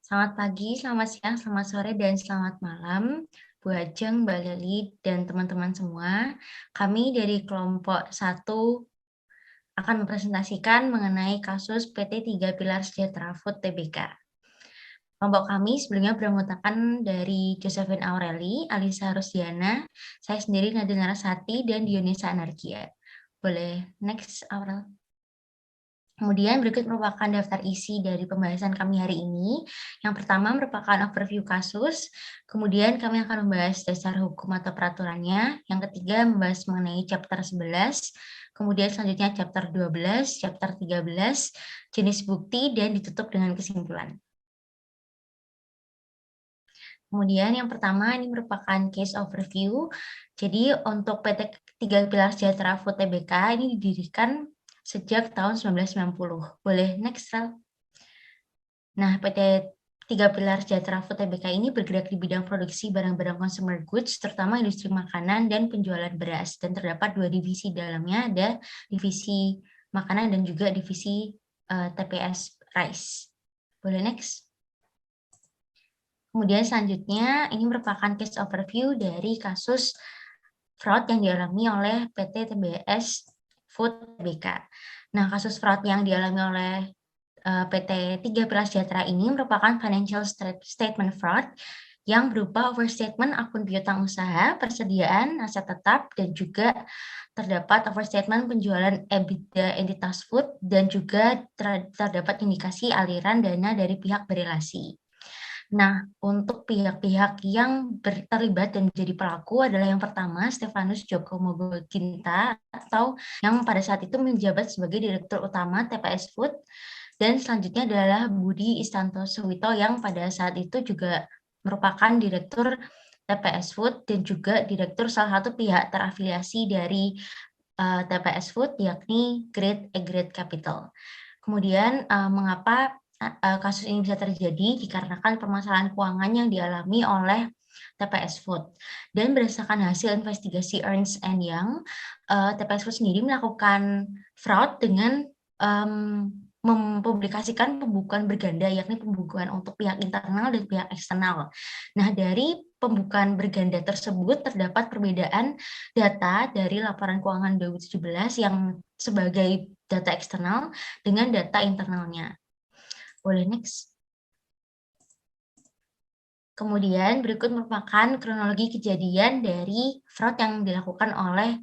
Selamat pagi, selamat siang, selamat sore, dan selamat malam, Bu Ajeng, Mbak Leli, dan teman-teman semua. Kami dari kelompok 1 akan mempresentasikan mengenai kasus PT 3 Pilar Sejahtera Food Tbk. Kelompok kami sebelumnya beranggotakan dari Josephine Aureli, Alisa Rusdiana, saya sendiri Nadine Narasati, dan Dionisa Anargia. Boleh next, Aurel. Kemudian berikut merupakan daftar isi dari pembahasan kami hari ini. Yang pertama merupakan overview kasus, kemudian kami akan membahas dasar hukum atau peraturannya. Yang ketiga membahas mengenai chapter 11, kemudian selanjutnya chapter 12, chapter 13, jenis bukti, dan ditutup dengan kesimpulan. Kemudian yang pertama ini merupakan case overview. Jadi untuk PT 3 Pilar Sejahtera Food Tbk ini didirikan sejak tahun 1990. Boleh next, Rel? Nah, PT 3 Pilar Sejahtera Food Tbk ini bergerak di bidang produksi barang-barang consumer goods, terutama industri makanan dan penjualan beras. Dan terdapat 2 divisi dalamnya, ada divisi makanan dan juga divisi TPS Rice. Boleh next? Kemudian selanjutnya, ini merupakan case overview dari kasus fraud yang dialami oleh PT TBS Food Tbk. Nah, kasus fraud yang dialami oleh PT 3 Pilar Sejahtera ini merupakan financial statement fraud yang berupa overstatement akun piutang usaha, persediaan aset tetap, dan juga terdapat overstatement penjualan EBITDA entitas food, dan juga terdapat indikasi aliran dana dari pihak berelasi. Nah, untuk pihak-pihak yang terlibat dan menjadi pelaku adalah yang pertama Stefanus Joko Mogoginta atau yang pada saat itu menjabat sebagai Direktur Utama TPS Food, dan selanjutnya adalah Budi Istanto Suwito yang pada saat itu juga merupakan Direktur TPS Food dan juga Direktur salah satu pihak terafiliasi dari TPS Food yakni Great Egret Capital. Kemudian mengapa kasus ini bisa terjadi dikarenakan permasalahan keuangan yang dialami oleh TPS Food. Dan berdasarkan hasil investigasi Ernst & Young, TPS Food sendiri melakukan fraud dengan mempublikasikan pembukuan berganda, yakni pembukuan untuk pihak internal dan pihak eksternal. Nah, dari pembukuan berganda tersebut terdapat perbedaan data dari laporan keuangan 2017 yang sebagai data eksternal dengan data internalnya. Boleh next. Kemudian berikut merupakan kronologi kejadian dari fraud yang dilakukan oleh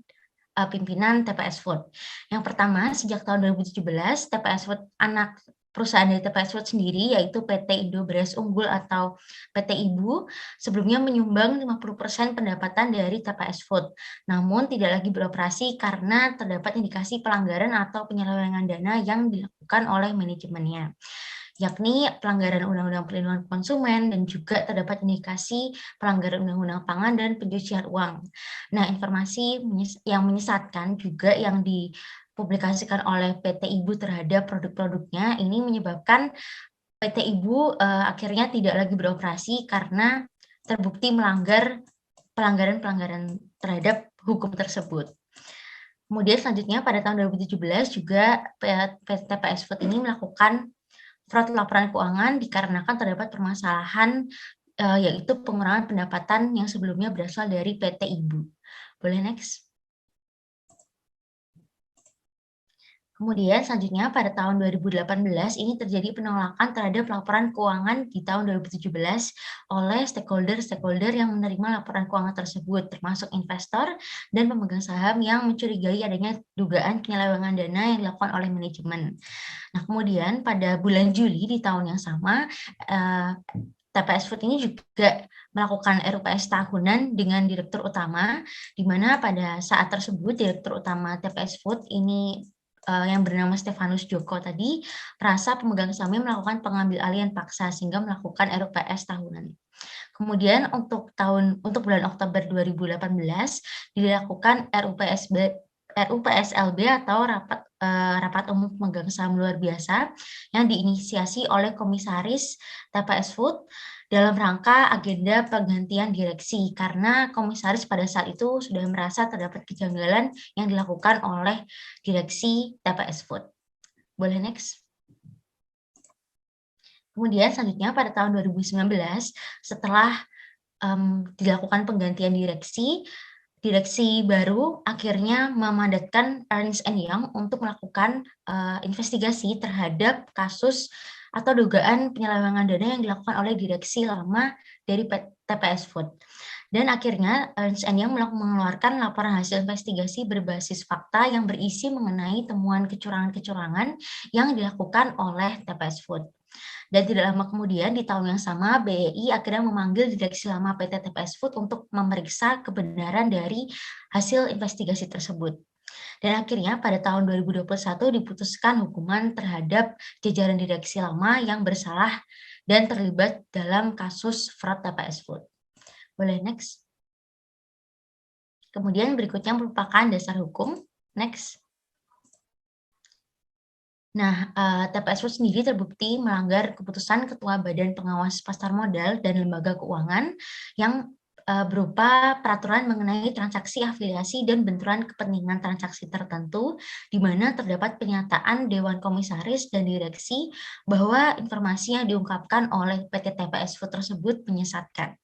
pimpinan TPS Food. Yang pertama, sejak tahun 2017, TPS Food, anak perusahaan dari TPS Food sendiri, yaitu PT Indo Beras Unggul atau PT Ibu, sebelumnya menyumbang 50% pendapatan dari TPS Food. Namun tidak lagi beroperasi karena terdapat indikasi pelanggaran atau penyelewengan dana yang dilakukan oleh manajemennya, yakni pelanggaran Undang-Undang Perlindungan Konsumen dan juga terdapat indikasi pelanggaran Undang-Undang Pangan dan pencucian uang. Nah, informasi yang menyesatkan juga yang dipublikasikan oleh PT Ibu terhadap produk-produknya ini menyebabkan PT Ibu akhirnya tidak lagi beroperasi karena terbukti melanggar pelanggaran-pelanggaran terhadap hukum tersebut. Kemudian selanjutnya pada tahun 2017 juga PT TPS Food ini melakukan fraud laporan keuangan dikarenakan terdapat permasalahan yaitu pengurangan pendapatan yang sebelumnya berasal dari PT Ibu. Boleh next. Kemudian selanjutnya pada tahun 2018 ini terjadi penolakan terhadap laporan keuangan di tahun 2017 oleh stakeholder yang menerima laporan keuangan tersebut, termasuk investor dan pemegang saham yang mencurigai adanya dugaan penyelewengan dana yang dilakukan oleh manajemen. Nah, kemudian pada bulan Juli di tahun yang sama, TPS Food ini juga melakukan RUPS tahunan dengan direktur utama, di mana pada saat tersebut direktur utama TPS Food ini yang bernama Stefanus Joko tadi merasa pemegang sahamnya melakukan pengambil alihan paksa sehingga melakukan RUPS tahunan. Kemudian untuk bulan Oktober 2018 dilakukan RUPSLB atau rapat umum pemegang saham luar biasa yang diinisiasi oleh komisaris TPS Food dalam rangka agenda penggantian direksi karena komisaris pada saat itu sudah merasa terdapat kejanggalan yang dilakukan oleh direksi TPS Food. Boleh next. Kemudian selanjutnya pada tahun 2019 setelah dilakukan penggantian direksi baru akhirnya memandatkan Ernst & Young untuk melakukan investigasi terhadap kasus atau dugaan penyelewengan dana yang dilakukan oleh direksi lama dari TPS Food. Dan akhirnya Ernst & Young mengeluarkan laporan hasil investigasi berbasis fakta yang berisi mengenai temuan kecurangan-kecurangan yang dilakukan oleh TPS Food. Dan tidak lama kemudian di tahun yang sama BEI akhirnya memanggil direksi lama PT TPS Food untuk memeriksa kebenaran dari hasil investigasi tersebut. Dan akhirnya pada tahun 2021 diputuskan hukuman terhadap jajaran direksi lama yang bersalah dan terlibat dalam kasus fraud TPS Food. Boleh next. Kemudian berikutnya merupakan dasar hukum. Next. Nah, TPS Food sendiri terbukti melanggar keputusan Ketua Badan Pengawas Pasar Modal dan Lembaga Keuangan yang berupa peraturan mengenai transaksi afiliasi dan benturan kepentingan transaksi tertentu, di mana terdapat pernyataan Dewan Komisaris dan Direksi bahwa informasi yang diungkapkan oleh PT TPS Food tersebut menyesatkan.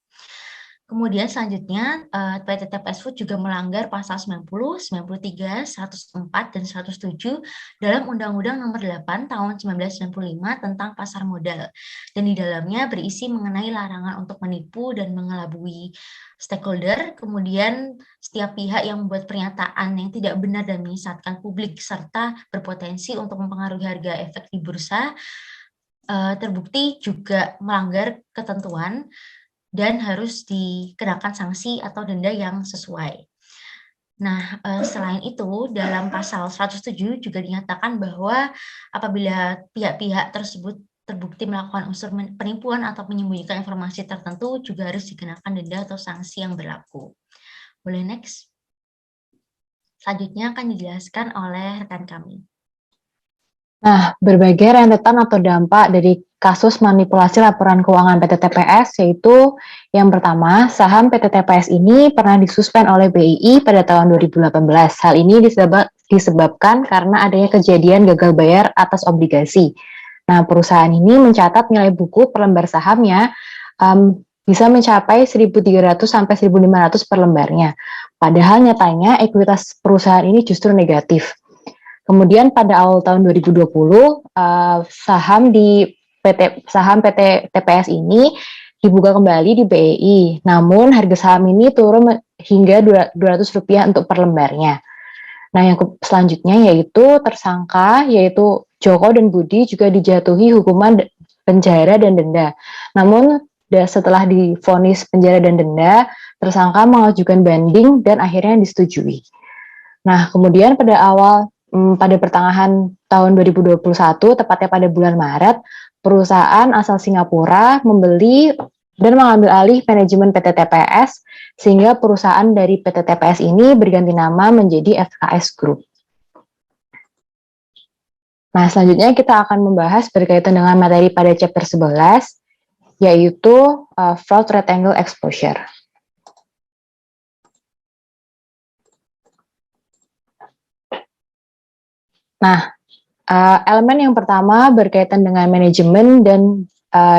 Kemudian selanjutnya PT TPS Food juga melanggar pasal 90, 93, 104, dan 107 dalam Undang-Undang Nomor 8 Tahun 1995 tentang pasar modal. Dan di dalamnya berisi mengenai larangan untuk menipu dan mengelabui stakeholder, kemudian setiap pihak yang membuat pernyataan yang tidak benar dan menyesatkan publik serta berpotensi untuk mempengaruhi harga efek di bursa, terbukti juga melanggar ketentuan dan harus dikenakan sanksi atau denda yang sesuai. Nah, selain itu, dalam pasal 107 juga dinyatakan bahwa apabila pihak-pihak tersebut terbukti melakukan unsur penipuan atau menyembunyikan informasi tertentu, juga harus dikenakan denda atau sanksi yang berlaku. Boleh next? Selanjutnya akan dijelaskan oleh rekan kami. Nah, berbagai rentetan atau dampak dari kasus manipulasi laporan keuangan PT TPS yaitu yang pertama, saham PT TPS ini pernah disuspend oleh BII pada tahun 2018. Hal ini disebabkan karena adanya kejadian gagal bayar atas obligasi. Nah, perusahaan ini mencatat nilai buku per lembar sahamnya bisa mencapai 1.300 sampai 1.500 per lembarnya. Padahal nyatanya ekuitas perusahaan ini justru negatif. Kemudian pada awal tahun 2020, saham PT TPS ini dibuka kembali di BEI. Namun harga saham ini turun hingga Rp200 untuk per lembarnya. Nah, yang selanjutnya yaitu tersangka yaitu Joko dan Budi juga dijatuhi hukuman penjara dan denda. Namun setelah divonis penjara dan denda, tersangka mengajukan banding dan akhirnya disetujui. Nah, kemudian pada pertengahan tahun 2021, tepatnya pada bulan Maret, perusahaan asal Singapura membeli dan mengambil alih manajemen PT TPS, sehingga perusahaan dari PT TPS ini berganti nama menjadi FKS Group. Nah, selanjutnya kita akan membahas berkaitan dengan materi pada chapter 11, yaitu Fraud Rectangle Exposure. Nah, elemen yang pertama berkaitan dengan manajemen dan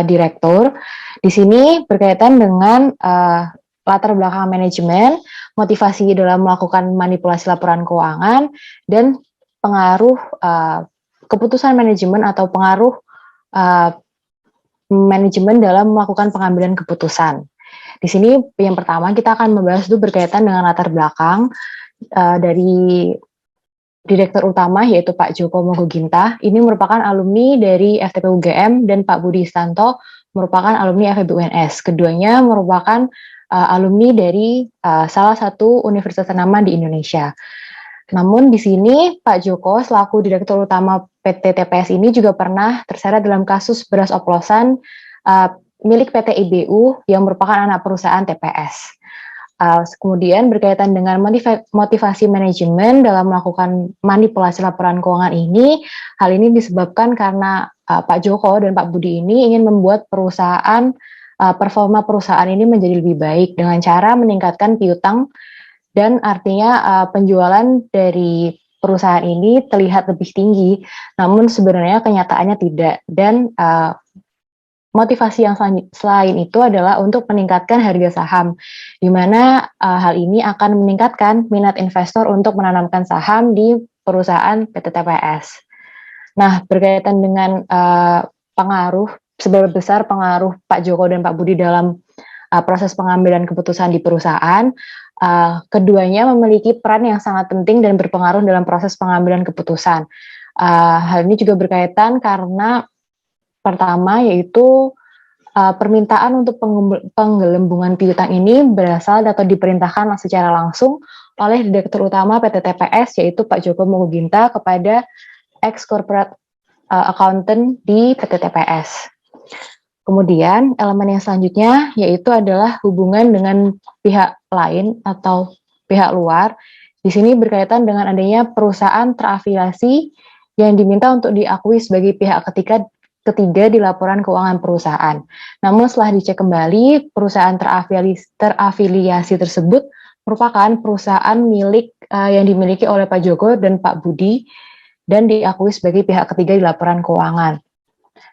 direktur. Di sini berkaitan dengan latar belakang manajemen, motivasi dalam melakukan manipulasi laporan keuangan, dan pengaruh keputusan manajemen atau pengaruh manajemen dalam melakukan pengambilan keputusan. Di sini yang pertama kita akan membahas itu berkaitan dengan latar belakang dari Direktur utama yaitu Pak Joko Mogoginta, ini merupakan alumni dari FTP UGM dan Pak Budi Istanto merupakan alumni FEB UNS. Keduanya merupakan alumni dari salah satu universitas ternama di Indonesia. Namun di sini Pak Joko selaku Direktur Utama PT TPS ini juga pernah terseret dalam kasus beras oplosan milik PT IBU yang merupakan anak perusahaan TPS. Kemudian berkaitan dengan motivasi manajemen dalam melakukan manipulasi laporan keuangan ini, hal ini disebabkan karena Pak Joko dan Pak Budi ini ingin membuat performa perusahaan ini menjadi lebih baik dengan cara meningkatkan piutang dan artinya penjualan dari perusahaan ini terlihat lebih tinggi, namun sebenarnya kenyataannya tidak dan motivasi yang selain itu adalah untuk meningkatkan harga saham, di mana hal ini akan meningkatkan minat investor untuk menanamkan saham di perusahaan PT TPS. Nah, berkaitan dengan seberapa besar pengaruh Pak Joko dan Pak Budi dalam proses pengambilan keputusan di perusahaan, keduanya memiliki peran yang sangat penting dan berpengaruh dalam proses pengambilan keputusan. Hal ini juga berkaitan karena pertama yaitu permintaan untuk penggelembungan piutang ini berasal atau diperintahkan secara langsung oleh Direktur Utama PT TPS yaitu Pak Joko Mogoginta kepada ex-corporate accountant di PT TPS. Kemudian elemen yang selanjutnya yaitu adalah hubungan dengan pihak lain atau pihak luar. Di sini berkaitan dengan adanya perusahaan terafiliasi yang diminta untuk diakui sebagai pihak ketiga di laporan keuangan perusahaan. Namun setelah dicek kembali, perusahaan terafiliasi tersebut merupakan perusahaan milik yang dimiliki oleh Pak Joko dan Pak Budi dan diakui sebagai pihak ketiga di laporan keuangan.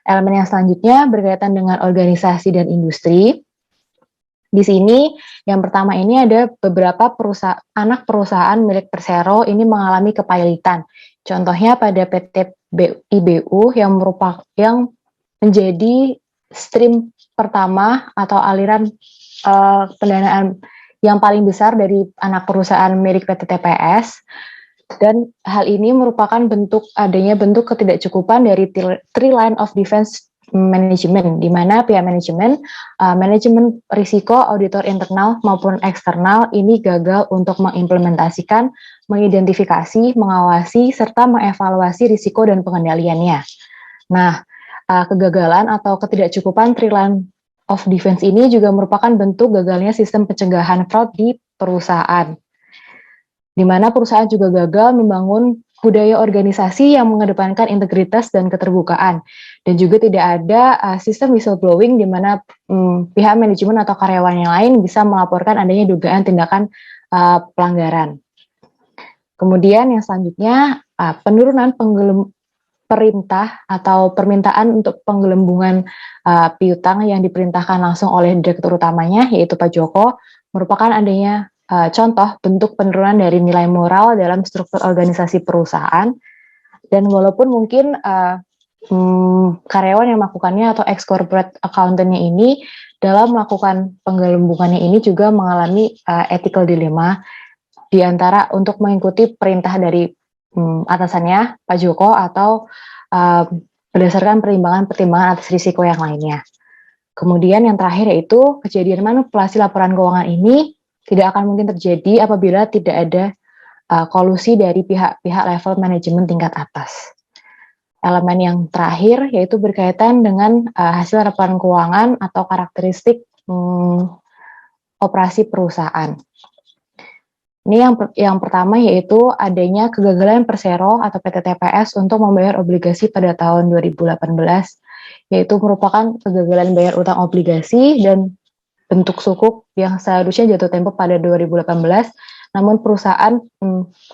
Elemen yang selanjutnya berkaitan dengan organisasi dan industri. Di sini yang pertama ini ada beberapa anak perusahaan milik Persero ini mengalami kepailitan. Contohnya pada PT IBU yang menjadi stream pertama atau aliran pendanaan yang paling besar dari anak perusahaan milik PT TPS. Dan hal ini merupakan adanya bentuk ketidakcukupan dari three line of defense management, di mana pihak manajemen risiko auditor internal maupun eksternal ini gagal untuk mengimplementasikan, mengidentifikasi, mengawasi, serta mengevaluasi risiko dan pengendaliannya. Nah, kegagalan atau ketidakcukupan three line of defense ini juga merupakan bentuk gagalnya sistem pencegahan fraud di perusahaan, di mana perusahaan juga gagal membangun budaya organisasi yang mengedepankan integritas dan keterbukaan, dan juga tidak ada sistem whistleblowing di mana pihak manajemen atau karyawan yang lain bisa melaporkan adanya dugaan tindakan pelanggaran. Kemudian yang selanjutnya penurunan perintah atau permintaan untuk penggelembungan piutang yang diperintahkan langsung oleh direktur utamanya yaitu Pak Joko merupakan adanya contoh bentuk penurunan dari nilai moral dalam struktur organisasi perusahaan, dan walaupun mungkin karyawan yang melakukannya atau ex-corporate accountant-nya ini dalam melakukan penggelembungannya ini juga mengalami ethical dilemma di antara untuk mengikuti perintah dari atasannya Pak Joko atau berdasarkan pertimbangan atas risiko yang lainnya. Kemudian yang terakhir yaitu kejadian manipulasi laporan keuangan ini tidak akan mungkin terjadi apabila tidak ada kolusi dari pihak-pihak level manajemen tingkat atas. Elemen yang terakhir yaitu berkaitan dengan hasil laporan keuangan atau karakteristik operasi perusahaan. Ini yang pertama yaitu adanya kegagalan Persero atau PT TPS untuk membayar obligasi pada tahun 2018, yaitu merupakan kegagalan bayar utang obligasi dan bentuk sukuk yang seharusnya jatuh tempo pada 2018, namun perusahaan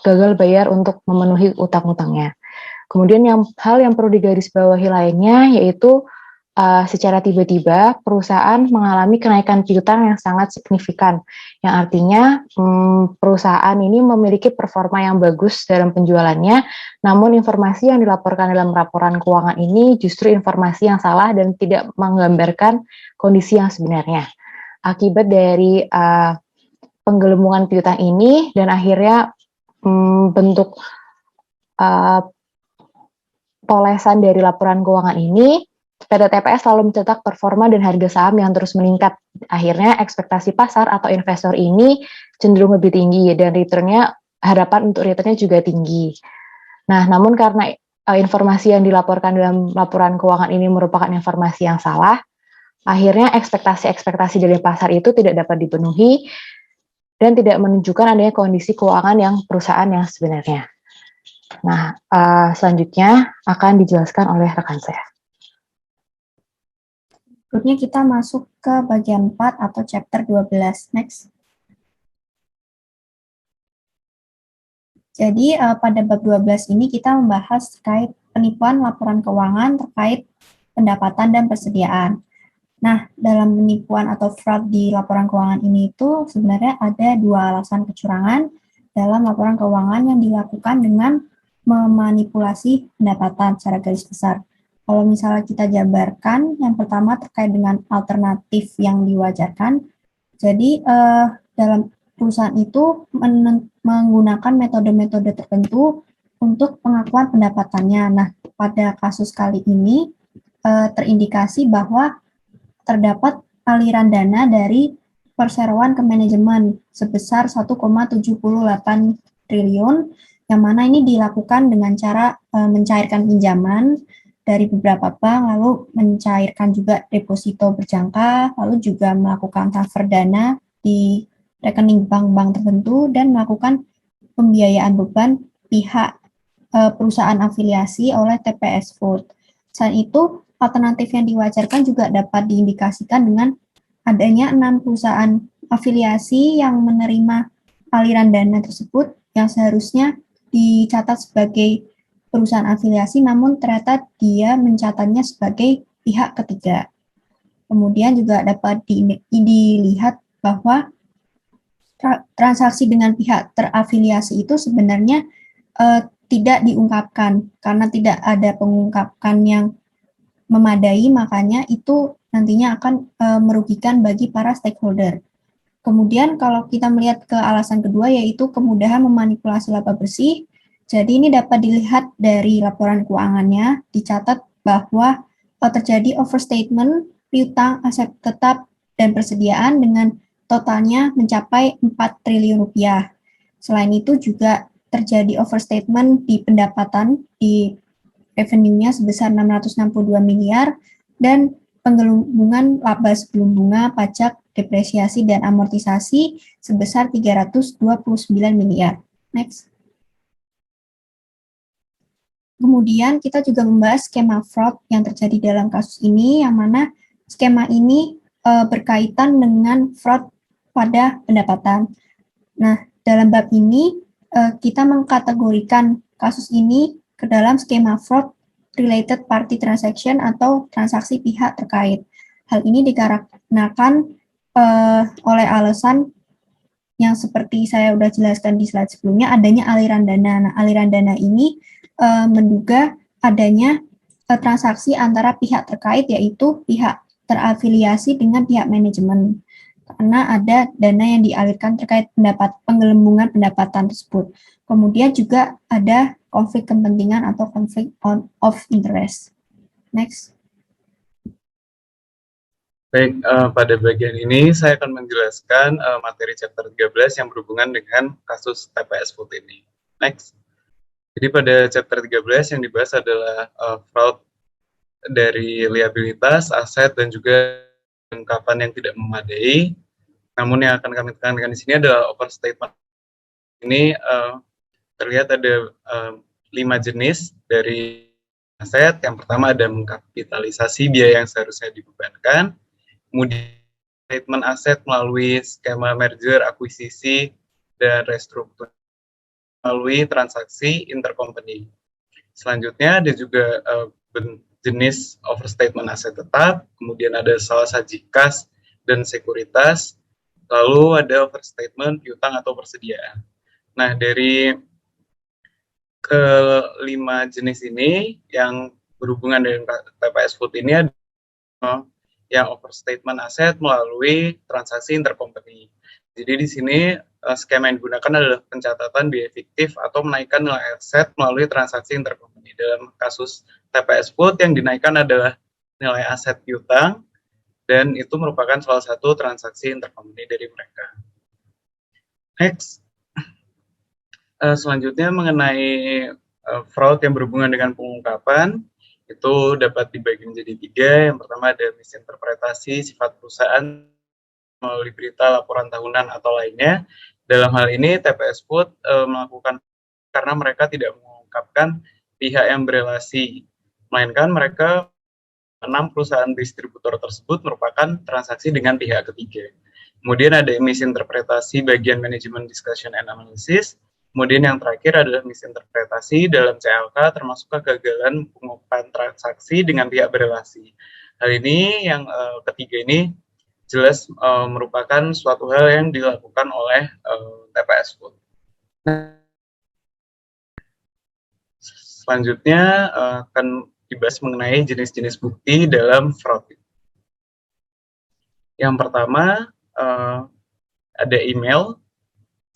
gagal bayar untuk memenuhi utang-utangnya. Kemudian hal yang perlu digarisbawahi lainnya yaitu secara tiba-tiba perusahaan mengalami kenaikan piutang yang sangat signifikan, yang artinya perusahaan ini memiliki performa yang bagus dalam penjualannya, namun informasi yang dilaporkan dalam laporan keuangan ini justru informasi yang salah dan tidak menggambarkan kondisi yang sebenarnya. Akibat dari penggelembungan piutang ini dan akhirnya bentuk polesan dari laporan keuangan ini, PT TPS selalu mencetak performa dan harga saham yang terus meningkat. Akhirnya ekspektasi pasar atau investor ini cenderung lebih tinggi dan harapan untuk returnnya juga tinggi. Nah, namun karena informasi yang dilaporkan dalam laporan keuangan ini merupakan informasi yang salah, akhirnya ekspektasi dari pasar itu tidak dapat dipenuhi dan tidak menunjukkan adanya kondisi keuangan yang perusahaan yang sebenarnya. Nah, selanjutnya akan dijelaskan oleh rekan saya. Berikutnya kita masuk ke bagian 4 atau chapter 12. Next. Jadi pada bab 12 ini kita membahas terkait penipuan laporan keuangan terkait pendapatan dan persediaan. Nah, dalam penipuan atau fraud di laporan keuangan ini itu sebenarnya ada dua alasan kecurangan dalam laporan keuangan yang dilakukan dengan memanipulasi pendapatan secara garis besar. Kalau misalnya kita jabarkan, yang pertama terkait dengan alternatif yang diwajarkan. Jadi, dalam perusahaan itu menggunakan metode-metode tertentu untuk pengakuan pendapatannya. Nah, pada kasus kali ini terindikasi bahwa terdapat aliran dana dari perseroan ke manajemen sebesar 1,78 triliun, yang mana ini dilakukan dengan cara mencairkan pinjaman dari beberapa bank, lalu mencairkan juga deposito berjangka, lalu juga melakukan transfer dana di rekening bank-bank tertentu, dan melakukan pembiayaan beban pihak perusahaan afiliasi oleh TPS Food. Selain itu, alternatif yang diwajarkan juga dapat diindikasikan dengan adanya 6 perusahaan afiliasi yang menerima aliran dana tersebut yang seharusnya dicatat sebagai perusahaan afiliasi, namun ternyata dia mencatatnya sebagai pihak ketiga. Kemudian juga dapat dilihat bahwa transaksi dengan pihak terafiliasi itu sebenarnya tidak diungkapkan karena tidak ada pengungkapan yang memadai, makanya itu nantinya akan merugikan bagi para stakeholder. Kemudian kalau kita melihat ke alasan kedua, yaitu kemudahan memanipulasi laba bersih. Jadi ini dapat dilihat dari laporan keuangannya, dicatat bahwa terjadi overstatement piutang, aset tetap, dan persediaan dengan totalnya mencapai 4 triliun rupiah. Selain itu juga terjadi overstatement di pendapatan, di revenue-nya sebesar 662 miliar, dan penggelembungan laba sebelum bunga, pajak, depresiasi, dan amortisasi sebesar 329 miliar. Next. Kemudian kita juga membahas skema fraud yang terjadi dalam kasus ini, yang mana skema ini berkaitan dengan fraud pada pendapatan. Nah, dalam bab ini kita mengkategorikan kasus ini ke dalam skema fraud related party transaction atau transaksi pihak terkait. Hal ini dikarenakan oleh alasan yang seperti saya sudah jelaskan di slide sebelumnya, adanya aliran dana. Nah, aliran dana ini menduga adanya transaksi antara pihak terkait, yaitu pihak terafiliasi dengan pihak manajemen, karena ada dana yang dialirkan terkait penggelembungan pendapatan tersebut. Kemudian juga ada konflik kepentingan atau konflik of interest. Next. Baik, pada bagian ini saya akan menjelaskan materi chapter 13 yang berhubungan dengan kasus TPS Food ini. Next. Jadi pada chapter 13 yang dibahas adalah fraud dari liabilitas, aset, dan juga ungkapan yang tidak memadai. Namun yang akan kami tekankan di sini adalah overstatement. Ini terlihat ada 5 jenis dari aset. Yang pertama ada mengkapitalisasi biaya yang seharusnya dibebankan. Kemudian statement aset melalui skema merger, akuisisi, dan restruktur melalui transaksi intercompany. Selanjutnya ada juga jenis overstatement aset tetap, kemudian ada salah saji kas dan sekuritas, lalu ada overstatement piutang atau persediaan. Nah, dari kelima jenis ini yang berhubungan dengan TPS Food ini ada yang overstatement aset melalui transaksi intercompany. Jadi di sini skema yang digunakan adalah pencatatan biaya fiktif atau menaikkan nilai aset melalui transaksi intercompany. Dalam kasus TPS Food yang dinaikkan adalah nilai aset piutang, dan itu merupakan salah satu transaksi intercompany dari mereka. Next. Selanjutnya mengenai fraud yang berhubungan dengan pengungkapan, itu dapat dibagi menjadi 3. Yang pertama ada misinterpretasi sifat perusahaan melalui berita, laporan tahunan, atau lainnya. Dalam hal ini TPS Food melakukan karena mereka tidak mengungkapkan pihak yang berelasi, melainkan mereka 6 perusahaan distributor tersebut merupakan transaksi dengan pihak ketiga. Kemudian ada misinterpretasi bagian manajemen discussion and analysis. Kemudian yang terakhir adalah misinterpretasi dalam CLK termasuk kegagalan pengungkapan transaksi dengan pihak berelasi. Hal ini yang ketiga ini jelas merupakan suatu hal yang dilakukan oleh TPS Food. Selanjutnya akan dibahas mengenai jenis-jenis bukti dalam fraud. Yang pertama ada email.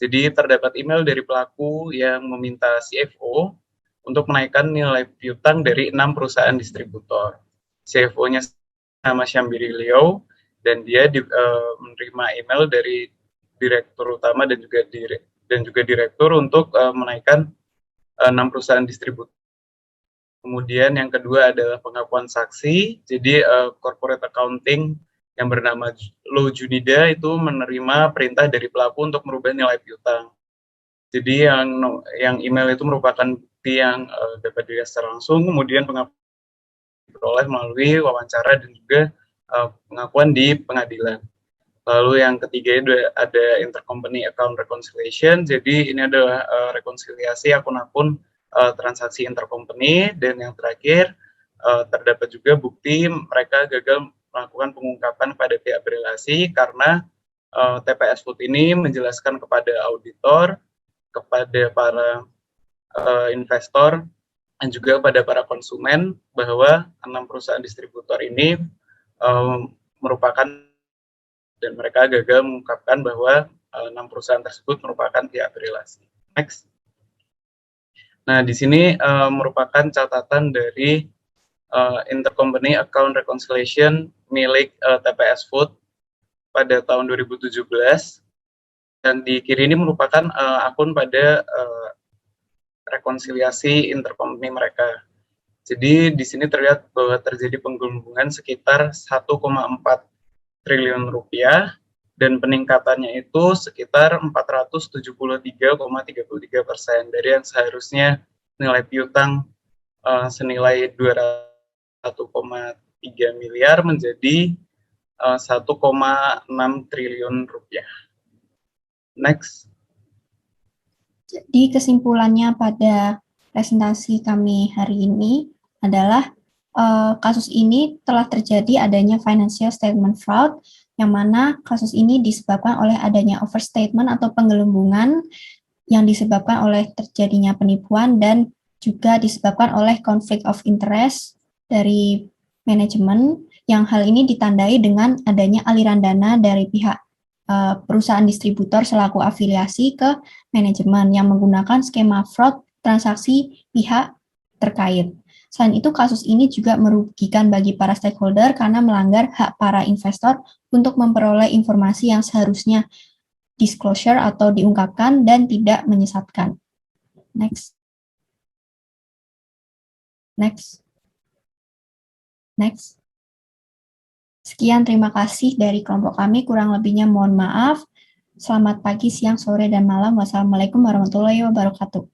Jadi terdapat email dari pelaku yang meminta CFO untuk menaikkan nilai piutang dari 6 perusahaan distributor. CFO-nya nama Syambiri Leo, dan dia menerima email dari direktur utama dan juga direktur untuk menaikkan 6 perusahaan distributor. Kemudian yang kedua adalah pengakuan saksi. Jadi corporate accounting yang bernama Lo Junida itu menerima perintah dari pelaku untuk merubah nilai piutang. Jadi yang email itu merupakan bukti yang dapat dilihat secara langsung, kemudian pengakuan diperoleh melalui wawancara dan juga pengakuan di pengadilan. Lalu yang ketiga itu ada intercompany account reconciliation. Jadi ini adalah rekonsiliasi akun-akun transaksi intercompany. Dan yang terakhir terdapat juga bukti mereka gagal melakukan pengungkapan pada pihak berelasi karena TPS Food ini menjelaskan kepada auditor, kepada para investor, dan juga kepada para konsumen bahwa 6 perusahaan distributor ini merupakan, dan mereka gagal mengungkapkan bahwa 6 perusahaan tersebut merupakan pihak berelasi. Next. Nah, di sini merupakan catatan dari intercompany account reconciliation milik TPS Food pada tahun 2017, dan di kiri ini merupakan akun pada rekonsiliasi intercompany mereka. Jadi di sini terlihat bahwa terjadi penggelembungan sekitar 1,4 triliun rupiah, dan peningkatannya itu sekitar 473,33% dari yang seharusnya nilai piutang senilai 201,3 miliar menjadi 1,6 triliun rupiah. Next. Jadi kesimpulannya pada presentasi kami hari ini adalah kasus ini telah terjadi adanya financial statement fraud, yang mana kasus ini disebabkan oleh adanya overstatement atau penggelembungan yang disebabkan oleh terjadinya penipuan, dan juga disebabkan oleh conflict of interest dari manajemen, yang hal ini ditandai dengan adanya aliran dana dari pihak perusahaan distributor selaku afiliasi ke manajemen yang menggunakan skema fraud transaksi pihak terkait. Selain itu, kasus ini juga merugikan bagi para stakeholder karena melanggar hak para investor untuk memperoleh informasi yang seharusnya disclosure atau diungkapkan dan tidak menyesatkan. Next. Next. Next. Sekian, terima kasih dari kelompok kami. Kurang lebihnya mohon maaf. Selamat pagi, siang, sore, dan malam. Wassalamualaikum warahmatullahi wabarakatuh.